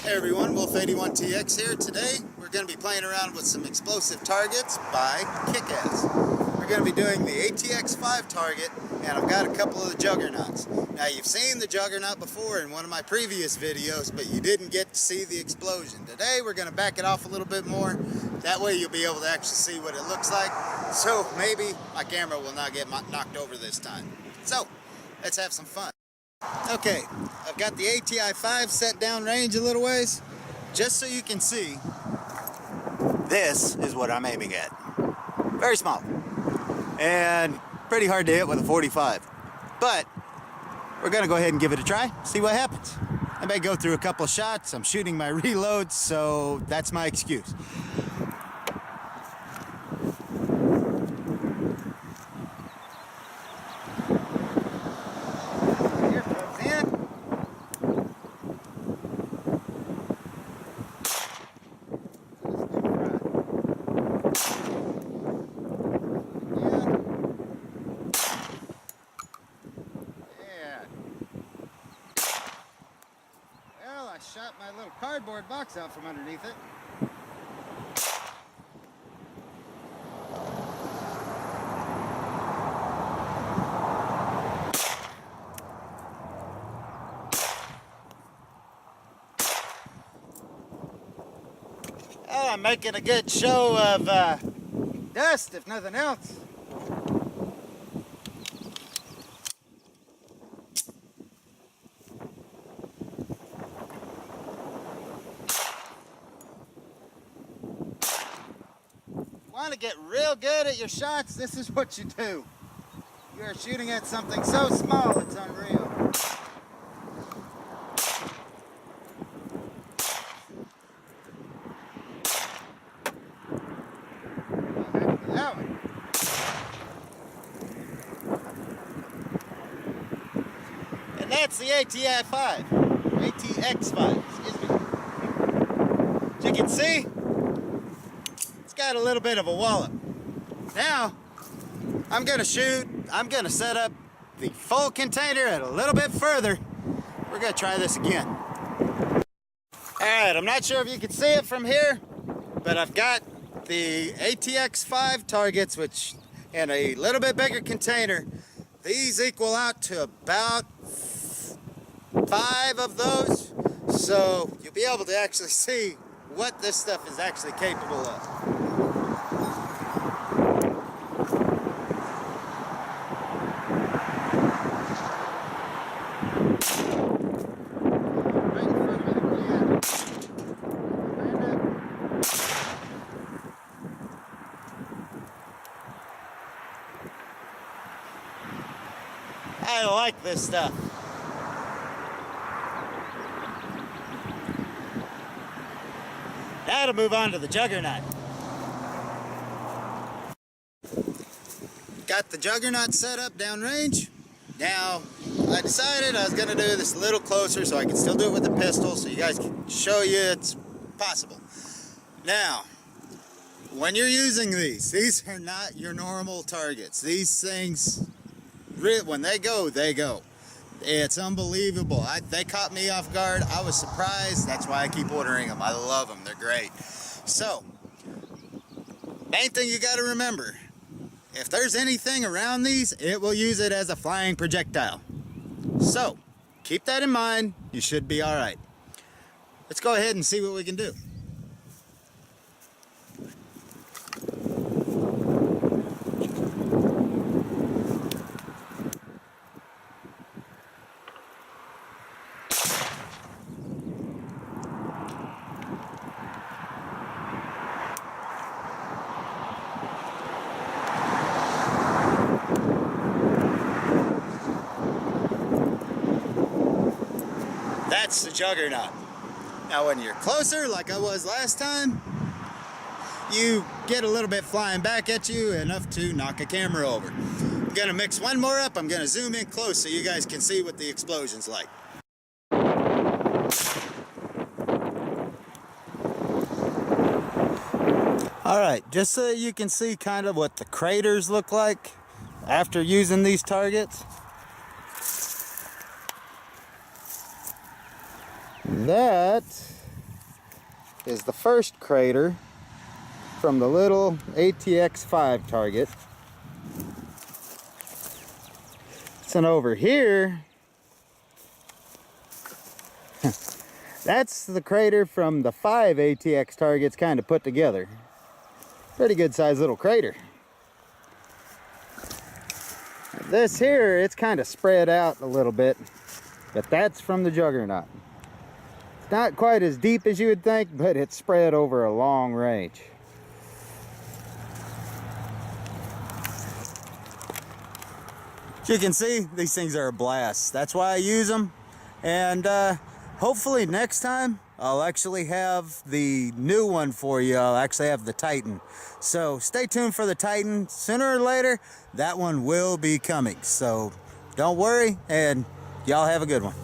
Hey everyone, Wolf81TX here. Today we're going to be playing around with some explosive targets by Kick-Ass. We're going to be doing the ATX5 target, and I've got a couple of the Juggernauts. Now you've seen the Juggernaut before in one of my previous videos, but you didn't get to see the explosion. Today we're going to back it off a little bit more. That way you'll be able to actually see what it looks like. So maybe my camera will not get knocked over this time. So let's have some fun. Okay, I've got the ATX5 set down range a little ways, just so you can see. This is what I'm aiming at. Very small, and pretty hard to hit with a 45. But we're gonna go ahead and give it a try, see what happens. I may go through a couple of shots. I'm shooting my reloads, so that's my excuse. Shot my little cardboard box out from underneath it. Oh, I'm making a good show of dust, if nothing else. Want to get real good at your shots, this is what you do. You are shooting at something so small it's unreal. That one. And that's the ATX5, excuse me. As you can see, got a little bit of a wallop. Now I'm gonna shoot. I'm gonna set up the full container at a little bit further. We're gonna try this again. Alright, I'm not sure if you can see it from here, but I've got the ATX5 targets, which in a little bit bigger container. These equal out to about 5 of those, so you'll be able to actually see what this stuff is actually capable of. I like this stuff. Now to move on to the Juggernaut. Got the Juggernaut set up downrange. Now, I decided I was going to do this a little closer so I can still do it with the pistol so you guys can show you it's possible. Now, when you're using these are not your normal targets. These things, when they go, they go. It's unbelievable. They caught me off guard. I was surprised. That's why I keep ordering them. I love them. They're great. So, main thing you got to remember, if there's anything around these, it will use it as a flying projectile. So, keep that in mind. You should be all right. Let's go ahead and see what we can do. That's the Juggernaut. Now when you're closer, like I was last time, you get a little bit flying back at you, enough to knock a camera over. I'm gonna mix one more up. I'm gonna zoom in close so you guys can see what the explosion's like. Alright, just so you can see kind of what the craters look like after using these targets. That is the first crater from the little ATX5 target. And over here, that's the crater from the 5 ATX targets kind of put together. Pretty good sized little crater. This here, it's kind of spread out a little bit, but that's from the Juggernaut. It's not quite as deep as you would think, but it's spread over a long range. As you can see, these things are a blast. That's why I use them. And hopefully next time I'll actually have the new one for you. I'll actually have the Titan. So stay tuned for the Titan. Sooner or later, that one will be coming. So don't worry, and y'all have a good one.